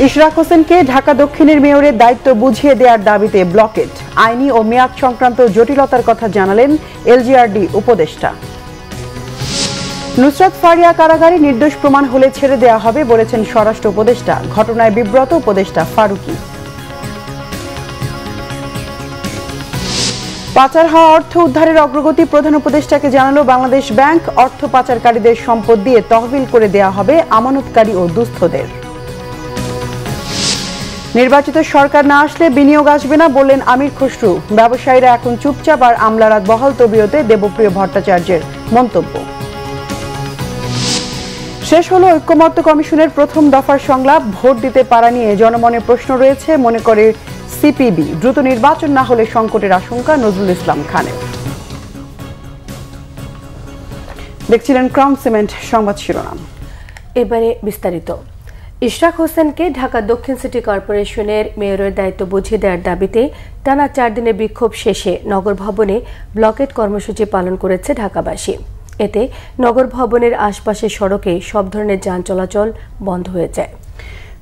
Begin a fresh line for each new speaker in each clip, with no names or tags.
ইশরাক হোসেনকে ঢাকা দক্ষিণের মেয়রের দায়িত্ব বুঝিয়ে দেওয়ার দাবিতে ব্লকেট। আইনি ও মেয়াদ সংক্রান্ত জটিলতার কথা জানালেন এলজিআরডি উপদেষ্টা। নুসরাত ফারিয়া কারাগারে নির্দোষ প্রমাণ হলে ছেড়ে দেওয়া হবে বলেছেন স্বরাষ্ট্র উপদেষ্টা। ঘটনায় বিব্রত উপদেষ্টা ফারুকী। পাচার হওয়া অর্থ উদ্ধারের অগ্রগতি প্রধান উপদেষ্টাকে জানালো বাংলাদেশ ব্যাংক। অর্থ পাচারকারীদের সম্পদ দিয়ে তহবিল করে দেওয়া হবে আমানতকারী ও দুস্থদের। নির্বাচিত সরকার না আসলে বিনিয়োগ আসবে না বললেন আমির খসরু। ব্যবসায়ীরা এখন চুপচাপ আর আমলারা বহাল তবিয়তে দেবপ্রিয় ভট্টাচার্যের মন্তব্য। শেষ হলো ঐক্যমত্য কমিশনের প্রথম দফার সংলাপ। ভোট দিতে পারা নিয়ে জনমনে প্রশ্ন রয়েছে, মনে করে সিপিবি। দ্রুত নির্বাচন না হলে সংকটের আশঙ্কা নজরুল ইসলাম খানের। দেখছিলেন ক্রাউন সিমেন্ট সংবাদ শিরোনাম।
এবারে বিস্তারিত। ইশরাক হোসেনকে ঢাকা দক্ষিণ সিটি কর্পোরেশনের মেয়রের দায়িত্ব বুঝিয়ে দেওয়ার দাবিতে টানা 4 দিনের বিক্ষোভ শেষে নগর ভবনে ব্লকেট কর্মসূচি পালন করেছে ঢাকাবাসী। এতে নগর ভবনের আশপাশের সড়কে সব ধরনের যান চলাচল বন্ধ হয়ে যায়।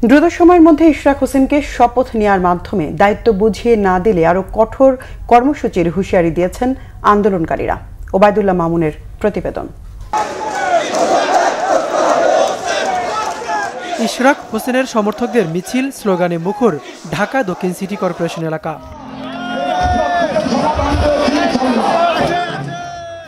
দ্রুত সময়ের মধ্যে ইশরাক হোসেনকে শপথ নেওয়ার মাধ্যমে দায়িত্ব বুঝিয়ে না দিলে আরো কঠোর কর্মসূচির হুঁশিয়ারি দিয়েছেন আন্দোলনকারীরা। ওবায়দুল্লাহ মামুনের প্রতিবেদন।
ইশরাক হোসেনের সমর্থকদের মিছিল স্লোগানে মুখর ঢাকা দক্ষিণ সিটি কর্পোরেশন এলাকা।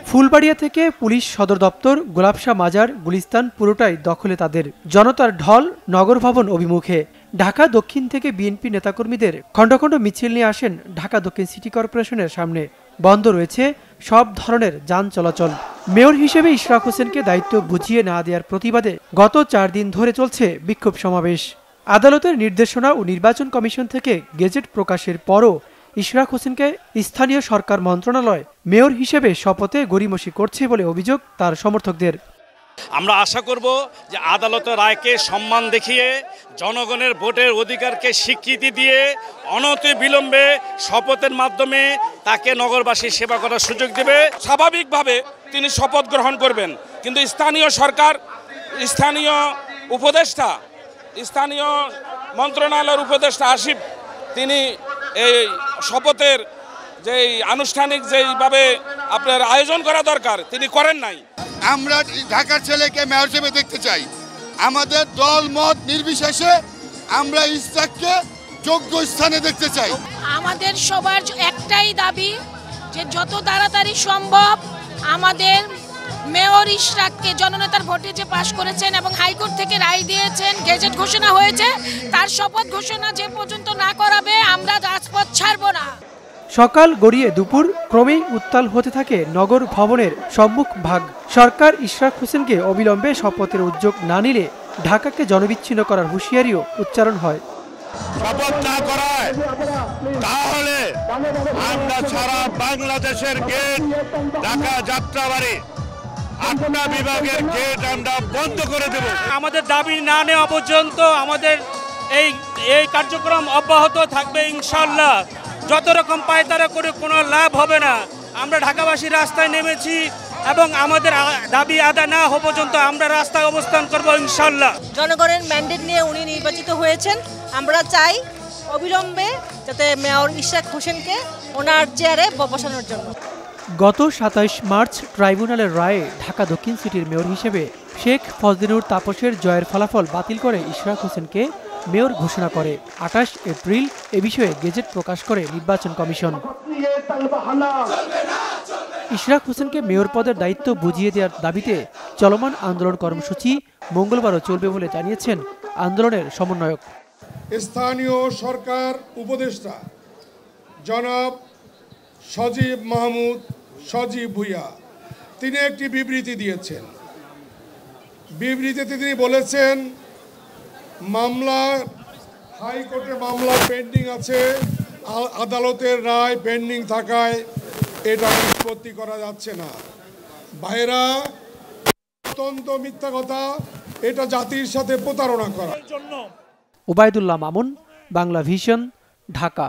ফুলবাড়িয়া থেকে পুলিশ সদর দপ্তর, গোলাপশাহ মাজার, গুলিস্তান পুরোটাই দখলে তাদের। জনতার ঢল নগর ভবন অভিমুখে। ঢাকা দক্ষিণ থেকে বিএনপি নেতাকর্মীদের খণ্ড খণ্ড মিছিল নিয়ে আসেন ঢাকা দক্ষিণ সিটি কর্পোরেশনের সামনে। বন্ধ রয়েছে সব ধরনের যান চলাচল। মেয়র হিসেবে ইশরাক হোসেনকে দায়িত্ব বুঝিয়ে না দেওয়ার প্রতিবাদে গত 4 দিন ধরে চলছে বিক্ষোভ সমাবেশ। আদালতের নির্দেশনা ও নির্বাচন কমিশন থেকে গেজেট প্রকাশের পরও ইশরাক হোসেনকে স্থানীয় সরকার মন্ত্রণালয় মেয়র হিসেবে শপথে গড়িমসি করছে বলে অভিযোগ তার সমর্থকদের।
আমরা আশা করব যে আদালতের রায়কে সম্মান দেখিয়ে জনগণের ভোটের অধিকারকে স্বীকৃতি দিয়ে অনতিবিলম্বে শপথের মাধ্যমে তাকে নগরবাসীর সেবা করার সুযোগ দেবে।
স্বাভাবিকভাবে তিনি শপথ গ্রহণ করবেন, কিন্তু স্থানীয় সরকার, স্থানীয় উপদেষ্টা, স্থানীয় মন্ত্রণালয়ের উপদেষ্টা আসিফ, তিনি এই শপথের যেই আনুষ্ঠানিক যেইভাবে আপনার আয়োজন করা দরকার তিনি করেন নাই।
আমরা ঢাকার ছেলেকে মেয়র হিসেবে দেখতে চাই। আমাদের দল মত নির্বিশেষে আমরা ইশরাককে যোগ্য স্থানে দেখতে চাই।
আমাদের সবার একটাই দাবি যে যত তাড়াতাড়ি সম্ভব আমাদের মেয়র ইশরাককে জননেতার ভোটে যে পাশ করেছেন এবং হাইকোর্ট থেকে রায় দিয়েছেন, গেজেট ঘোষণা হয়েছে, তার শপথ ঘোষণা যে পর্যন্ত না করাবে আমরা রাজপথ ছাড়ব না।
সকাল গড়িয়ে দুপুর ক্রমেই উত্তাল হতে থাকে নগর ভবনের সম্মুখ ভাগ। সরকার ইশরাক হোসেনকে অবিলম্বে শপথের উদ্যোগ না নিলে ঢাকাকে জনবিচ্ছিন্ন করার হুঁশিয়ারিও উচ্চারণ হয়।
শপথ না করায় তাহলে আমরা সারা বাংলাদেশের গেট, ঢাকা যাত্রাবাড়ি 8টা বিভাগের গেট আমরা বন্ধ করে দেব।
আমাদের দাবি না নেওয়া পর্যন্ত আমাদের এই কার্যক্রম অব্যাহত থাকবে ইনশাআল্লাহ। যত রকম পায়তারা করে কোনো লাভ হবে না। আমরা ঢাকাবাসী রাস্তায় নেমেছি এবং আমাদের দাবি আদায় না হওয়া পর্যন্ত আমরা রাস্তায় অবস্থান করব ইনশাআল্লাহ।
জনগণের ম্যান্ডেট নিয়ে উনি নির্বাচিত হয়েছেন। আমরা চাই অবিলম্বে যাতে মেয়র ইশরাক হোসেনকে ওনার চেয়ারে বসানোর জন্য।
গত 27 মার্চ ট্রাইব্যুনালের রায়ে ঢাকা দক্ষিণ সিটির মেয়র হিসেবে শেখ ফজলিনুর তাপসের জয়ের ফলাফল বাতিল করে ইশরাক হোসেনকে মেয়র ঘোষণা করে। 28 এপ্রিল এ বিষয়ে গেজেট প্রকাশ করে নির্বাচন কমিশন। ইশরাক হোসেনকে মেয়র পদের দায়িত্ব বুঝিয়ে দেওয়ার দাবিতে চলমান আন্দোলন কর্মসূচি মঙ্গলবারও চলবে বলে জানিয়েছেন আন্দোলনের সমন্বয়ক।
স্থানীয় সরকার উপদেষ্টা জনাব সজীব মাহমুদ সজীব ভুইয়া তিনি একটি বিবৃতি দিয়েছেন। বিবৃতিতে তিনি বলেছেন মামলা হাইকোর্টে মামলা পেন্ডিং আছে, আদালতের রায় পেন্ডিং থাকায় এটা নিষ্পত্তি করা যাচ্ছে না। ভাইরা, অত্যন্ত মিথ্যা কথা, এটা জাতির সাথে প্রতারণা করা।
ওবায়দুল্লাহ মামুন, বাংলা ভিশন, ঢাকা।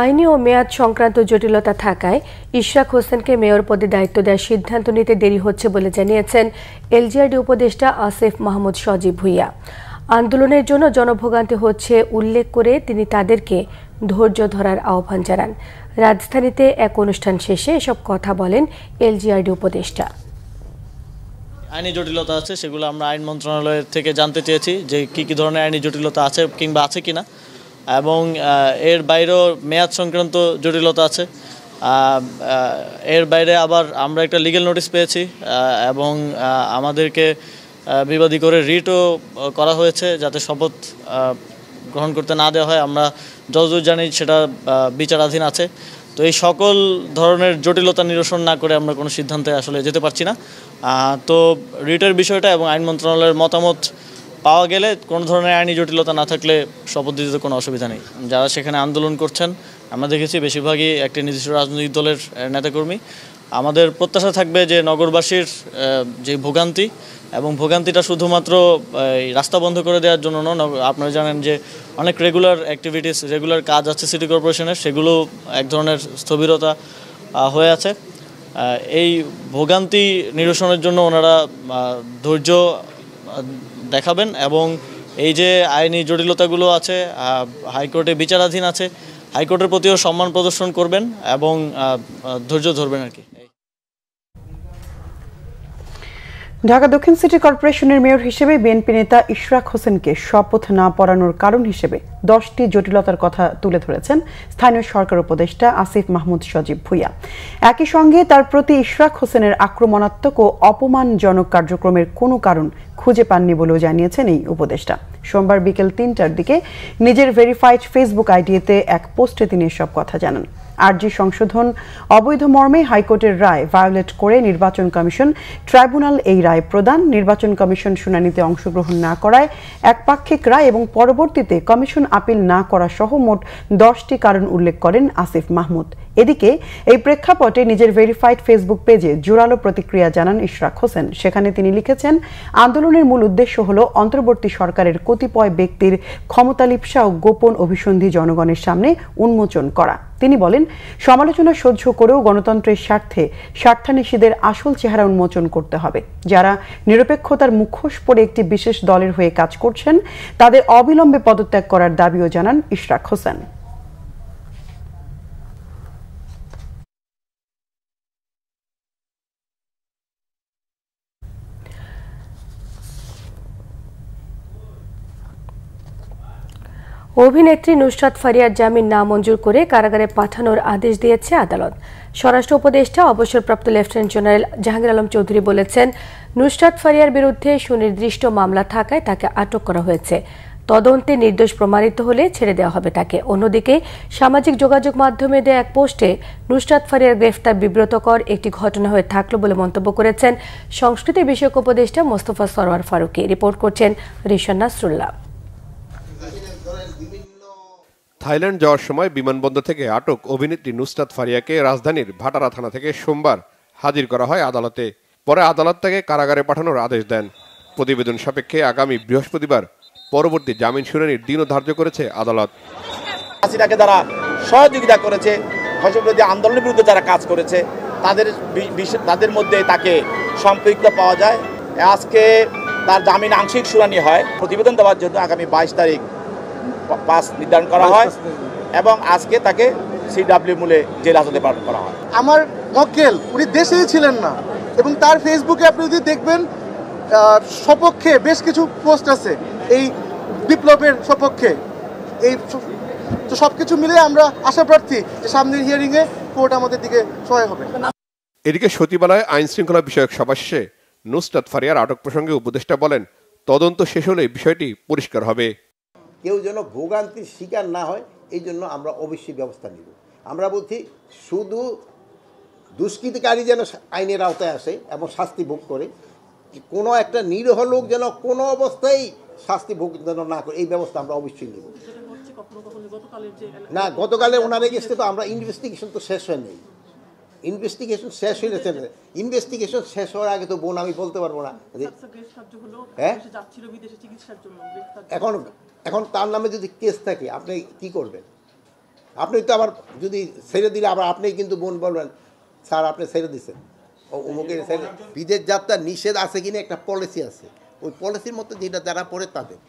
আইনি ও মেয়াদ সংক্রান্ত জটিলতা থাকায় ইশরাক হোসেনকে মেয়র পদে দায়িত্ব দেওয়ার সিদ্ধান্ত নিতে দেরি হচ্ছে বলে জানিয়েছেন এলজিআরডি উপদেষ্টা আসিফ মাহমুদ সজীব ভুইয়া। আন্দোলনের জন্য জনভোগান্তি হচ্ছে উল্লেখ করে তিনি তাদেরকে ধৈর্য ধরার আহ্বান জানান। রাজধানীতে এক অনুষ্ঠান শেষে এসব কথা বলেন এলজিআরডি উপদেষ্টা।
আইনি জটিলতা আছে, সেগুলো আমরা আইন মন্ত্রণালয়ের থেকে জানতে চেয়েছি যে কি ধরনের আইনি জটিলতা আছে কিংবা আছে কিনা, এবং এর বাইরেও মেয়াদ সংক্রান্ত জটিলতা আছে। এর বাইরে আবার আমরা একটা লিগ্যাল নোটিশ পেয়েছি এবং আমাদেরকে বিবাদী করে রিটও করা হয়েছে যাতে শপথ গ্রহণ করতে না দেওয়া হয়। আমরা যতদূর জানি সেটা বিচারাধীন আছে। তো এই সকল ধরনের জটিলতা নিরসন না করে আমরা কোনো সিদ্ধান্তে আসলে যেতে পারছি না। তো রিটের বিষয়টা এবং আইন মন্ত্রণালয়ের মতামত পাওয়া গেলে কোনো ধরনের আইনি জটিলতা না থাকলে শপথ দিতে কোনো অসুবিধা নেই। যারা সেখানে আন্দোলন করছেন আমরা দেখেছি বেশিরভাগই একটি নির্দিষ্ট রাজনৈতিক দলের নেতাকর্মী। আমাদের প্রত্যাশা থাকবে যে নগরবাসীর যে ভোগান্তি এবং ভোগান্তিটা শুধুমাত্র রাস্তা বন্ধ করে দেওয়ার জন্য নয়। আপনারা জানেন যে অনেক রেগুলার অ্যাক্টিভিটিস, রেগুলার কাজ আছে সিটি কর্পোরেশনের, সেগুলো এক ধরনের স্থবিরতা হয়ে আছে। এই ভোগান্তি নিরসনের জন্য ওনারা ধৈর্য দেখাবেন এবং এই যে আইনি জটিলতাগুলো আছে, হাইকোর্টে বিচারাধীন আছে, হাইকোর্টের প্রতিও সম্মান প্রদর্শন করবেন এবং ধৈর্য ধরবেন আর কি।
ঢাকা দক্ষিণ সিটি কর্পোরেশনের মেয়র হিসেবে বিএনপি নেতা ইশরাক হোসেনকে শপথ না পড়ানোর কারণ হিসেবে 10টি জটিলতার কথা তুলে ধরেছেন স্থানীয় সরকার উপদেষ্টা আসিফ মাহমুদ সজীব ভুঁইয়া। একই সঙ্গে তার প্রতি ইশরাক হোসেনের আক্রমণাত্মক ও অপমানজনক কার্যক্রমের কোনো কারণ খুঁজে পাননি বলেও জানিয়েছেন এই উপদেষ্টা। সোমবার বিকেল 3টার দিকে নিজের ভেরিফাইড ফেসবুক আইডিতে এক পোস্টে তিনি এসব কথা জানান। আরজি সংশোধন অবৈধ মর্মে হাইকোর্টের রায় ভায়োলেট করে নির্বাচন কমিশন ট্রাইব্যুনাল এই রায় প্রদান, নির্বাচন কমিশন শুনানিতে অংশগ্রহণ না করায় একপাক্ষিক রায় এবং পরবর্তীতে কমিশন আপিল না করা সহ মোট 10টি কারণ উল্লেখ করেন আসিফ মাহমুদ। এদিকে এই প্রেক্ষাপটে নিজের ভেরিফাইড ফেসবুক পেজে জোরালো প্রতিক্রিয়া জানান ইশরাক হোসেন। সেখানে তিনি লিখেছেন, আন্দোলনের মূল উদ্দেশ্য হল অন্তর্বর্তী সরকারের কতিপয় ব্যক্তির ক্ষমতালিপ্সা ও গোপন অভিসন্ধি জনগণের সামনে উন্মোচন করা। তিনি বলেন, সমালোচনা সহ্য করেও গণতন্ত্রের স্বার্থে স্বার্থান্বেষীদের আসল চেহারা উন্মোচন করতে হবে। যারা নিরপেক্ষতার মুখোশ পরে একটি বিশেষ দলের হয়ে কাজ করছেন তাদের অবিলম্বে পদত্যাগ করার দাবিও জানান ইশরাক হোসেন।
অভিনেত্রী নুসরাত ফারিয়ার জামিন নামঞ্জুর করে কারাগারে পাঠানোর আদেশ দিয়েছে আদালত। স্বরাষ্ট্র উপদেষ্টা অবসরপ্রাপ্ত লেফটেন্যান্ট জেনারেল জাহাঙ্গীর আলম চৌধুরী বলেছেন, নুসরাত ফারিয়ার বিরুদ্ধে সুনির্দিষ্ট মামলা থাকায় তাকে আটক করা হয়েছে। তদন্তে নির্দোষ প্রমাণিত হলে ছেড়ে দেওয়া হবে তাকে। অন্যদিকে সামাজিক যোগাযোগ মাধ্যমে দেয়া এক পোস্টে নুসরাত ফারিয়ার গ্রেফতার বিব্রতকর একটি ঘটনা হয়ে থাকলো বলে মন্তব্য করেছেন সংস্কৃতি বিষয়ক উপদেষ্টা মোস্তফা সরওয়ার ফারুকী। রিপোর্ট করছেন রিশন নাসরুল্লাহ।
থাইল্যান্ড যাওয়ার সময় বিমানবন্দর থেকে আটক অভিনেত্রী নুসরাত ফারিয়াকে রাজধানীর ভাটারা থানা থেকে সোমবার হাজির করা হয় আদালতে। পরে আদালত তাকে কারাগারে পাঠানোর আদেশ দেন। প্রতিবেদন সাপেক্ষে আগামী বৃহস্পতিবার পরবর্তী জামিন শুনানির দিনও ধার্য করেছে আদালত।
হাসিনাকে যারা সহযোগিতা করেছে, ফসলবিরোধী আন্দোলনের বিরুদ্ধে যারা কাজ করেছে তাদের মধ্যে তাকে সম্পৃক্ত পাওয়া যায়। আজকে তার জামিন আংশিক শুনানি হয়। প্রতিবেদন দেওয়ার জন্য আগামী 22 তারিখ পাস নির্ধারণ করা হয় এবং আজকে তাকে সিডব্লিউ মূলে জেল হাজতে পাঠানো করা হয়।
আমার মক্কেল উনি দেশেই ছিলেন না এবং তার ফেসবুকে আপনি যদি দেখবেন সপক্ষে বেশ কিছু পোস্ট আছে এই বিপ্লবের সপক্ষে। এই তো সবকিছু মিলে আমরা আশা প্রার্থী যে সামনের হিয়ারিংয়ে কোর্ট আমাদের দিকে সহায় হবে।
এদিকে সচিবালয়ে আইন শৃঙ্খলা বিষয়ক সভা শেষে নুসরাত ফারিয়ার আটক প্রসঙ্গে উপদেষ্টা বলেন, তদন্ত শেষ হলে বিষয়টি পরিষ্কার হবে।
কেউ যেন ভোগান্তির শিকার না হয় এই জন্য আমরা অবশ্যই ব্যবস্থা নিব। আমরা বলছি শুধু দুষ্কৃতিকারী যেন আইনের আওতায় আসে এবং শাস্তি ভোগ করে, কোনো একটা নিরীহ লোক যেন কোনো অবস্থায় শাস্তি ভোগ যেন না করে, এই ব্যবস্থা আমরা অবশ্যই নেব। না, গতকালে ওনার এগেস্টে তো আমরা ইনভেস্টিগেশন তো শেষ হয় নেই। ইনভেস্টিগেশন শেষ হয়েছে, ইনভেস্টিগেশন শেষ হওয়ার আগে তো বোন আমি বলতে পারবো না। হ্যাঁ, এখন তার নামে যদি কেস থাকে আপনি কি করবেন? আপনি তো আবার যদি ছেড়ে দিলে আবার আপনি কিন্তু বোন বলবেন, স্যার আপনি ছেড়ে দিচ্ছেন অমুকের ছেড়ে। বিদেশ যাত্রা নিষেধ আছে কিনা একটা পলিসি আছে, ওই পলিসির মতো যেটা যারা পড়ে তাদের।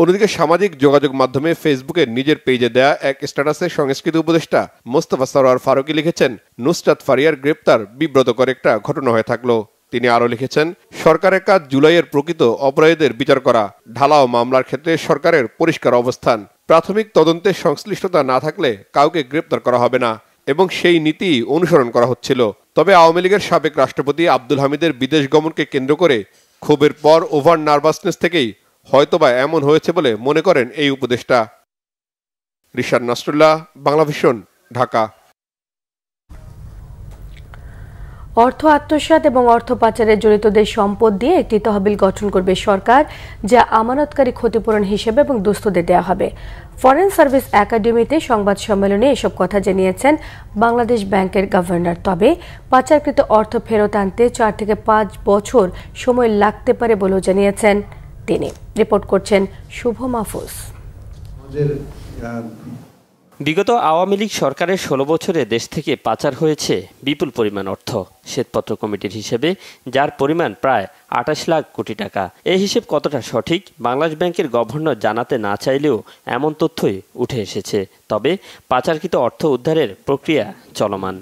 অন্যদিকে সামাজিক যোগাযোগ মাধ্যমে ফেসবুকে নিজের পেজে দেয়া এক স্ট্যাটাসে সংস্কৃতি উপদেষ্টা মোস্তফা সরোয়ার ফারুকী লিখেছেন, নুসরাত ফারিয়ার গ্রেপ্তার বিব্রতকর একটা ঘটনা হয়ে থাকলো। তিনি আরও লিখেছেন, সরকারের কাজ জুলাইয়ের প্রকৃত অপরাধীদের বিচার করা। ঢালাও মামলার ক্ষেত্রে সরকারের পরিষ্কার অবস্থান, প্রাথমিক তদন্তে সংশ্লিষ্টতা না থাকলে কাউকে গ্রেপ্তার করা হবে না এবং সেই নীতি অনুসরণ করা হচ্ছিল। তবে আওয়ামী লীগের সাবেক রাষ্ট্রপতি আব্দুল হামিদের বিদেশ গমনকে কেন্দ্র করে ক্ষোভের পর ওভার নার্ভাসনেস থেকেই হয়তোবা এমন হয়েছে বলে মনে করেন এই উপদেষ্টা। রিশাদ নাসরুল্লাহ, বাংলাভিশন, ঢাকা।
অর্থ আত্মসাৎ এবং অর্থ পাচারে জড়িতদের সম্পদ দিয়ে একটি তহবিল গঠন করবে সরকার, যা আমানতকারী ক্ষতিপূরণ হিসেবে এবং দুস্থদের দেওয়া হবে। ফরেন সার্ভিস একাডেমিতে সংবাদ সম্মেলনে এসব কথা জানিয়েছেন বাংলাদেশ ব্যাংকের গভর্নর। তবে পাচারকৃত অর্থ ফেরত আনতে 4 থেকে 5 বছর সময় লাগতে পারে বলেও জানিয়েছেন তিনি। রিপোর্ট করছেন শুভ মাহফুজ।
বিগত আওয়ামী লীগ সরকারের 16 বছরে দেশ থেকে পাচার হয়েছে বিপুল পরিমাণ অর্থ। শ্বেতপত্র কমিটির হিসেবে যার পরিমাণ প্রায় 28 লাখ কোটি টাকা। এই হিসেব কতটা সঠিক বাংলাদেশ ব্যাংকের গভর্নর জানাতে না চাইলেও এমন তথ্যই উঠে এসেছে। তবে পাচারকৃত অর্থ উদ্ধারের প্রক্রিয়া চলমান।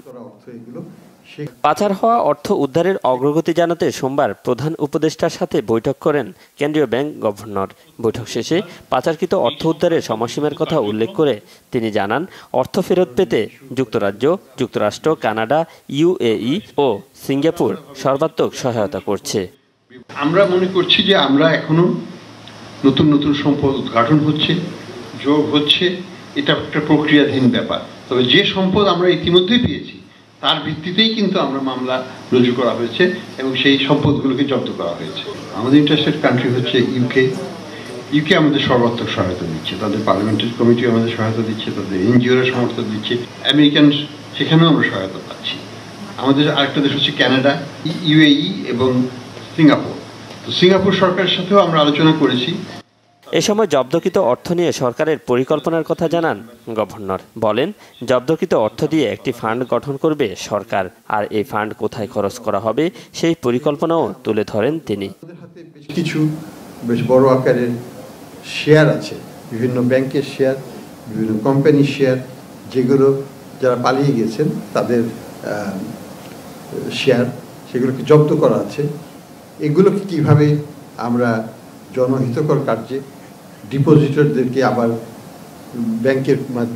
পাচার হওয়া অর্থ উদ্ধারের অগ্রগতি জানাতে সোমবার প্রধান উপদেষ্টার সাথে বৈঠক করেন কেন্দ্রীয় ব্যাংক গভর্নর। বৈঠক শেষে পাচারকৃত অর্থ উদ্ধারের সময়সীমার কথা উল্লেখ করে তিনি জানান, অর্থ ফেরত পেতে যুক্তরাজ্য, যুক্তরাষ্ট্র, কানাডা, UAE ও সিঙ্গাপুর সর্বাত্মক সহায়তা করছে।
আমরা মনে করছি যে আমরা এখনো নতুন নতুন সম্পদ উদ্ঘাটন হচ্ছে, যোগ হচ্ছে, এটা একটা প্রক্রিয়াধীন ব্যাপার। তবে যে সম্পদ আমরা ইতিমধ্যেই পেয়েছি তার ভিত্তিতেই কিন্তু আমরা মামলা রুজু করা হয়েছে এবং সেই সম্পদগুলোকে জব্দ করা হয়েছে। আমাদের ইন্টারেস্টেড কান্ট্রি হচ্ছে ইউকে আমাদের সর্বাত্মক সহায়তা দিচ্ছে, তাদের পার্লামেন্টারি কমিটি আমাদের সহায়তা দিচ্ছে, তাদের NGO-রা সমর্থন দিচ্ছে, আমেরিকান সেখানেও আমরা সহায়তা পাচ্ছি। আমাদের আরেকটা দেশ হচ্ছে কানাডা, UAE এবং সিঙ্গাপুর। তো সিঙ্গাপুর সরকারের সাথেও আমরা আলোচনা করেছি।
এ সময় জব্দকৃত অর্থ নিয়ে সরকারের পরিকল্পনার কথা জানান গভর্নর। বলেন, জব্দকৃত অর্থ দিয়ে একটি ফান্ড গঠন করবে সরকার, আর এই ফান্ড কোথায় খরচ করা হবে সেই পরিকল্পনাও তুলে ধরেন তিনি।
কিছু বেশ বড় আকারের শেয়ার আছে, বিভিন্ন ব্যাংকের শেয়ার, বিভিন্ন কোম্পানির শেয়ার, যেগুলো যারা পালিয়ে গেছেন তাদের শেয়ার, সেগুলোকে জব্দ করা আছে। এগুলোকে কিভাবে আমরা জনহিতকর কার্যে ডিপোজিটরদেরকে আবার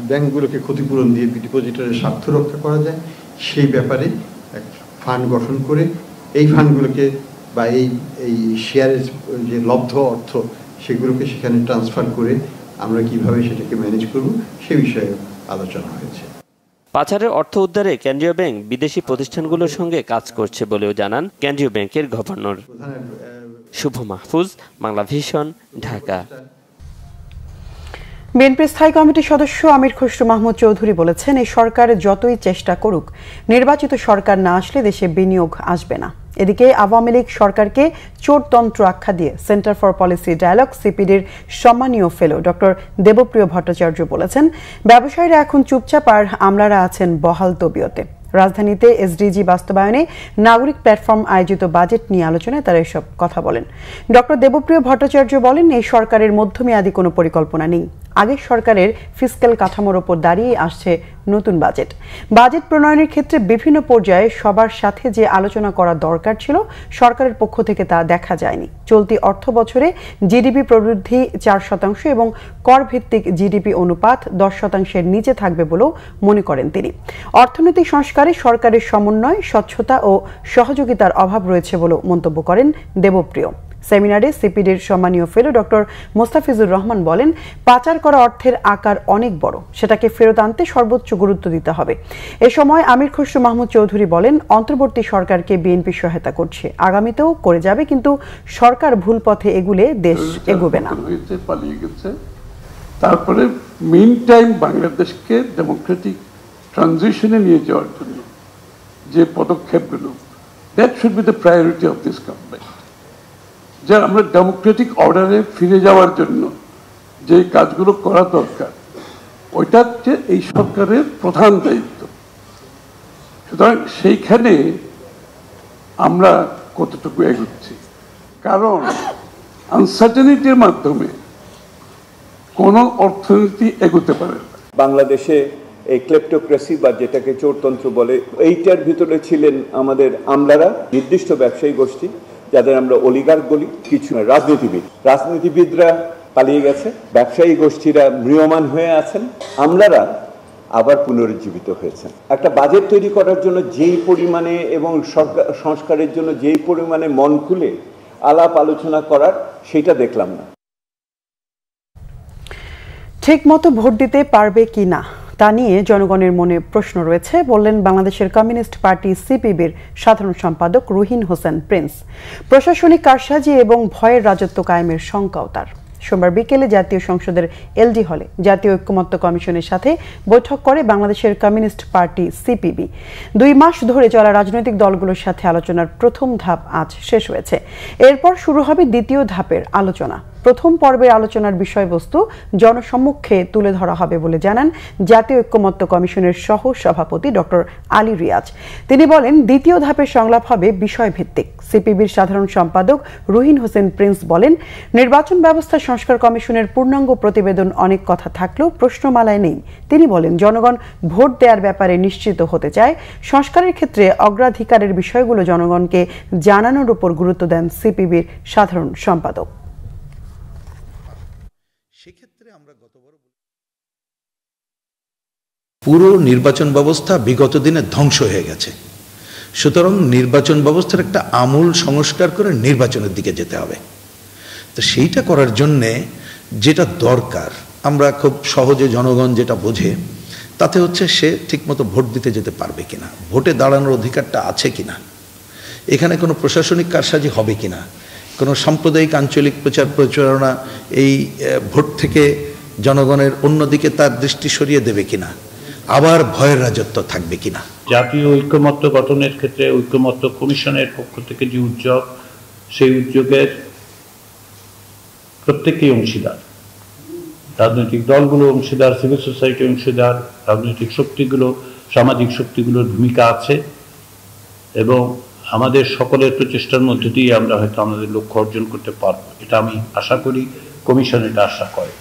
ব্যাংকগুলোকে ক্ষতিপূরণ দিয়ে ডিপোজিটরের স্বার্থ রক্ষা করা যায়, সেই ব্যাপারে এক ফান্ড গঠন করে এই ফান্ডগুলোকে বা এই শেয়ারের যে লব্ধ অর্থ সেগুলোকে সেখানে ট্রান্সফার করে আমরা কিভাবে সেটাকে ম্যানেজ করব সে বিষয়ে আলোচনা হয়েছে।
পাচারের অর্থ উদ্ধারে কেন্দ্রীয় ব্যাংক বিদেশি প্রতিষ্ঠানগুলোর সঙ্গে কাজ করছে বলেও জানান কেন্দ্রীয় ব্যাংকের গভর্নর। শুভ মাহফুজ, বাংলাভিশন, ঢাকা।
বিএনপির স্থায়ী কমিটির সদস্য আমির খসরু মাহমুদ চৌধুরী বলেছেন, এই সরকার যতই চেষ্টা করুক নির্বাচিত সরকার না আসলে দেশে বিনিয়োগ আসবে না। এদিকে আওয়ামী লীগ সরকারকে চোরতন্ত্র আখ্যা দিয়ে সেন্টার ফর পলিসি ডায়ালগ সিপিডির সম্মানীয় ফেলো ডক্টর দেবপ্রিয় ভট্টাচার্য বলেছেন, ব্যবসায়ীরা এখন চুপচাপ আর আমলারা আছেন বহাল তবিয়তে। রাজধানীতে SDG বাস্তবায়নে নাগরিক প্ল্যাটফর্ম আয়োজিত বাজেট নিয়ে আলোচনায় তারা এসব কথা বলেন। ডক্টর দেবপ্রিয় ভট্টাচার্য বলেন, এই সরকারের মধ্যমেয়াদী কোনো পরিকল্পনা নেই। আগের সরকারের ফিসক্যাল কাঠামোর ওপর দাঁড়িয়ে আসছে নতুন বাজেট। বাজেট প্রণয়নের ক্ষেত্রে বিভিন্ন পর্যায়ে সবার সাথে যে আলোচনা করা দরকার ছিল সরকারের পক্ষ থেকে তা দেখা যায়নি। চলতি অর্থ বছরে GDP প্রবৃদ্ধি 4% এবং কর ভিত্তিক GDP অনুপাত 10%-এর নিচে থাকবে বলেও মনে করেন তিনি। অর্থনৈতিক সংস্কারে সরকারের সমন্বয়, স্বচ্ছতা ও সহযোগিতার অভাব রয়েছে বলেও মন্তব্য করেন দেবপ্রিয়। সেমিনারে সিপিডির সম্মানীয় ফেলো ডক্টর মোস্তাফিজুর রহমান বলেন, পাচার করা অর্থের আকার অনেক বড়, সেটাকে ফেরত আনতে সর্বোচ্চ গুরুত্ব দিতে হবে। এ সময় আমির খসরু মাহমুদ চৌধুরী বলেন, অন্তর্বর্তী সরকারকে বিএনপি সহায়তা করছে, আগামীতেও করে যাবে, কিন্তু সরকার ভুল পথে এগুলে দেশ এগোবে না।
তারপরে মিন টাইম বাংলাদেশকে ডেমোক্রেটিক ট্রানজিশনে নিয়ে যাওয়ার জন্য যে পদক্ষেপগুলো, that should be the priority of this government. যে আমরা ডেমোক্রেটিক অর্ডারে ফিরে যাওয়ার জন্য যে কাজগুলো করা দরকার, ওইটা হচ্ছে এই সরকারের প্রধান দায়িত্ব। সুতরাং সেইখানে আমরা কতটুকু এগোচ্ছি, কারণ আনসার্টেনিটির মাধ্যমে কোনো অর্থনীতি এগোতে পারে না।
বাংলাদেশে এই ক্লেপ্টোক্রেসি বা যেটাকে চোরতন্ত্র বলে, এইটার ভিতরে ছিলেন আমাদের আমলারা, নির্দিষ্ট ব্যবসায়ী গোষ্ঠী যাদের আমরা অলিগার্ক বলি, কিছু রাজনীতিবিদরা পালিয়ে গেছে, ব্যবসায়ী গোষ্ঠীরা ম্রিয়মান হয়ে আছেন, আমলারা আবার পুনরুজ্জীবিত হয়েছেন। একটা বাজেট তৈরি করার জন্য যেই পরিমাণে এবং সংস্কারের জন্য যেই পরিমাণে মন খুলে আলাপ আলোচনা করার, সেটা দেখলাম না।
ঠিক মতো ভোট দিতে পারবে কি না তা নিয়ে জনগণের মনে প্রশ্ন রয়েছে বললেন বাংলাদেশের কমিউনিস্ট পার্টি সিপিবির সাধারণ সম্পাদক রুহিন হোসেন প্রিন্স। প্রশাসনিক কারসাজি এবং ভয়ের রাজত্ব কায়েমের শঙ্কাও তার। সোমবার বিকেলে জাতীয় সংসদের এলডি হলে জাতীয় ঐক্যমত্য কমিশনের সাথে বৈঠক করে বাংলাদেশের কমিউনিস্ট পার্টি সিপিবি। 2 মাস ধরে চলা রাজনৈতিক দলগুলোর সাথে আলোচনার প্রথম ধাপ আজ শেষ হয়েছে। এরপর শুরু হবে দ্বিতীয় ধাপের আলোচনা। প্রথম পর্বের আলোচনার বিষয়বস্তু জনসম্মুখে তুলে ধরা হবে বলে জানান জাতীয় ঐক্যমত্য কমিশনের সহ সভাপতি ডক্টর আলী রিয়াজ। তিনি বলেন, দ্বিতীয় ধাপের সংলাপ হবে বিষয়ভিত্তিক। সিপিবির সাধারণ সম্পাদক রুহিন হোসেন প্রিন্স বলেন, নির্বাচন ব্যবস্থা সংস্কার কমিশনের পূর্ণাঙ্গ প্রতিবেদন অনেক কথা থাকলেও প্রশ্নমালায় নেই। তিনি বলেন, জনগণ ভোট দেওয়ার ব্যাপারে নিশ্চিত হতে চায়। সংস্কারের ক্ষেত্রে অগ্রাধিকারের বিষয়গুলো জনগণকে জানানোর উপর গুরুত্ব দেন সিপিবির সাধারণ সম্পাদক।
পুরো নির্বাচন ব্যবস্থা বিগত দিনে ধ্বংস হয়ে গেছে, সুতরাং নির্বাচন ব্যবস্থার একটা আমূল সংস্কার করে নির্বাচনের দিকে যেতে হবে। তো সেইটা করার জন্যে যেটা দরকার, আমরা খুব সহজে জনগণ যেটা বোঝে তাতে হচ্ছে সে ঠিকমতো ভোট দিতে যেতে পারবে কিনা, ভোটে দাঁড়ানোর অধিকারটা আছে কিনা, এখানে কোনো প্রশাসনিক কারসাজি হবে কিনা, কোনো সাম্প্রদায়িক আঞ্চলিক প্রচার প্রচারণা এই ভোট থেকে জনগণের অন্যদিকে তার দৃষ্টি সরিয়ে দেবে কিনা, আবার ভয়ের রাজত্ব থাকবে কিনা।
জাতীয় ঐক্যমত্য গঠনের ক্ষেত্রে ঐক্যমত্য কমিশনের পক্ষ থেকে যে উদ্যোগ, সেই উদ্যোগের প্রত্যেকেই অংশীদার। রাজনৈতিক দলগুলো অংশীদার, সিভিল সোসাইটি অংশীদার, রাজনৈতিক শক্তিগুলো, সামাজিক শক্তিগুলোর ভূমিকা আছে এবং আমাদের সকলের প্রচেষ্টার মধ্যে দিয়ে আমরা হয়তো আমাদের লক্ষ্য অর্জন করতে পারবো, এটা আমি আশা করি, কমিশন এটা আশা করে।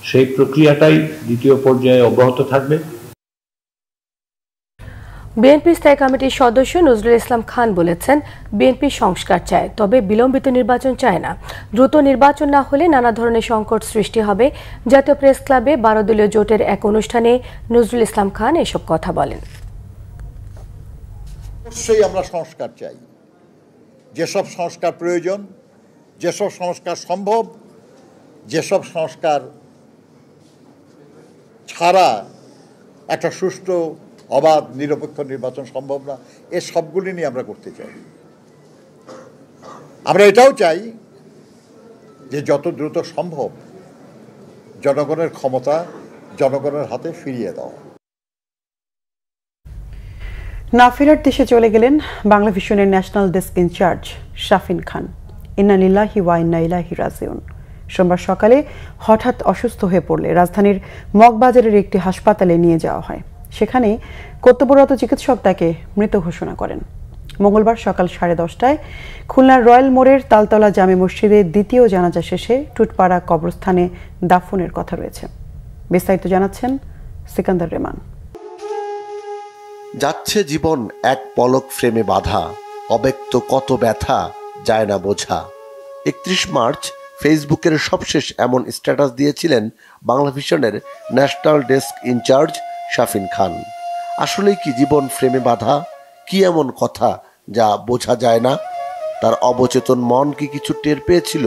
সেই প্রক্রিয়াটাই দ্বিতীয় পর্যায়ে অব্যাহত থাকবে।
বিএনপি স্থায়ী কমিটির সদস্য নজরুল ইসলাম খান বলেছেন, বিএনপি সংস্কার চায়, তবে বিলম্বিত নির্বাচন চায় না। দ্রুত নির্বাচন না হলে নানা ধরনের সংকট সৃষ্টি হবে। জাতীয় প্রেস ক্লাবে 12 দলীয় জোটের এক অনুষ্ঠানে নজরুল ইসলাম খান এসব কথা বলেন।
অবশ্যই আমরা সংস্কার চাই, যেসব সংস্কার প্রয়োজন, যেসব সংস্কার সম্ভব, যেসব সংস্কার ছাড়া একটা সুষ্ঠু অবাধ নিরপেক্ষ নির্বাচন সম্ভব না, এ সবগুলি নিয়ে আমরা করতে চাই। আমরা এটাও চাই যে যত দ্রুত সম্ভব জনগণের ক্ষমতা জনগণের হাতে ফিরিয়ে দেওয়া।
না ফেরার দেশে চলে গেলেন বাংলা ভিশনের national desk incharge Shafin Khan. ইন্না লিল্লাহি ওয়া ইন্না ইলাইহি রাজিউন। সোমবার সকালে হঠাৎ অসুস্থ হয়ে পড়লে রাজধানীর মগবাজারের একটি হাসপাতালে নিয়ে যাওয়া হয়। সেখানে কর্তব্যরত চিকিৎসক তাকে মৃত ঘোষণা করেন। মঙ্গলবার সকাল 10:30টায় খুলনার রয়্যাল মোড়ের তালতলা জামে মসজিদে দ্বিতীয় জানাজা শেষে টুটপাড়া কবরস্থানে দাফনের কথা রয়েছে। বিস্তারিত জানাচ্ছেন সিকান্দার রেমান।
যাচ্ছে জীবন এক পলক ফ্রেমে বাঁধা, অব্যক্ত কত ব্যথা যায় না বোঝা। 31 মার্চ ফেসবুকের সবশেষ এমন স্ট্যাটাস দিয়েছিলেন বাংলা ভিশনের national desk incharge Shafin Khan. আসলেই কি জীবন ফ্রেমে বাঁধা? কি এমন কথা যা বোঝা যায় না? তার অবচেতন মন কি কিছু টের পেয়েছিল?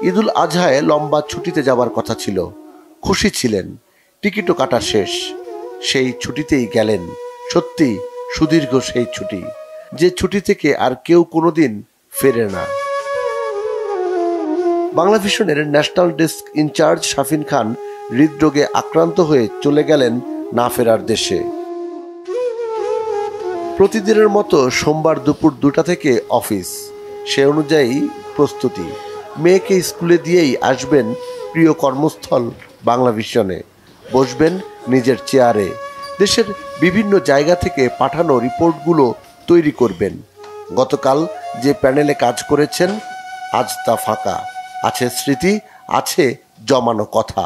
ঈদুল আজহায় লম্বা ছুটিতে যাবার কথা ছিল, খুশি ছিলেন, টিকিটও কাটা শেষ। সেই ছুটিতেই গেলেন, সত্যি সুদীর্ঘ সেই ছুটি, যে ছুটি থেকে আর কেউ কোনোদিন ফেরে না। বাংলা ভিশনের national desk incharge Shafin Khan হৃদরোগে আক্রান্ত হয়ে চলে গেলেন না ফেরার দেশে। প্রতিদিনের মতো সোমবার দুপুর 2টা থেকে অফিস, সে অনুযায়ী প্রস্তুতি। মেয়েকে স্কুলে দিয়েই আসবেন প্রিয় কর্মস্থল বাংলা ভিশনে, বসবেন নিজের চেয়ারে, দেশের বিভিন্ন জায়গা থেকে পাঠানো রিপোর্টগুলো তৈরি করবেন। গতকাল যে প্যানেলে কাজ করেছেন আজ তা ফাঁকা, আছে স্মৃতি, আছে জমানো কথা।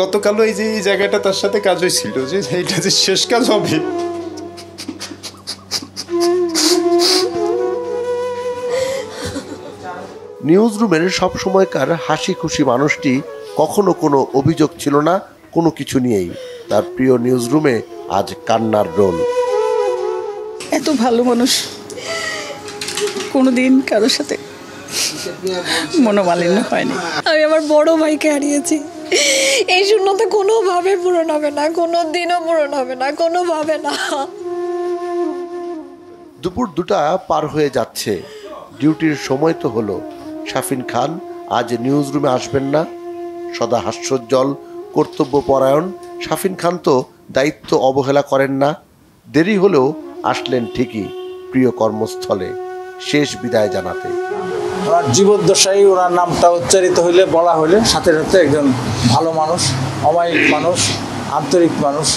গতকালও এই যে এই জায়গাটা তার সাথে কাজ হয়েছিল, যে এইটা যে শেষ কাজ হবে।
নিউজ রুমের সবসময়কার হাসি খুশি মানুষটি কখনো কোনো অভিযোগ ছিল না কোনো কিছু নিয়েই। তার প্রিয় নিউজ রুমে আজ কান্নার রোল।
এত ভালো মানুষ, কোনোদিন কারোর সাথে মনোমালিন্য হয়নি।
আমি আমার বড় ভাইকে হারিয়েছি, এই শূন্যতা কোনোভাবে পূরণ হবে না, কোনো দিনও পূরণ হবে না, কোনোভাবে না।
দুপুর 2টা পার হয়ে যাচ্ছে, ডিউটির সময় তো হলো। শাফিন খান আজ নিউজ রুমে আসবেন না। সদা হাস্যোজ্জ্বল, কর্তব্যপরায়ণ শাফিন খান তো দায়িত্ব অবহেলা করেন না। দেরি হলেও আসলেন ঠিকই প্রিয় কর্মস্থলে শেষ বিদায় জানাতে।
ওনার জীবদ্দশায় ওনার নামটা উচ্চারিত হইলে, বলা হইলে সাথে সাথে একজন ভালো মানুষ, অমায়িক মানুষ, আন্তরিক মানুষ,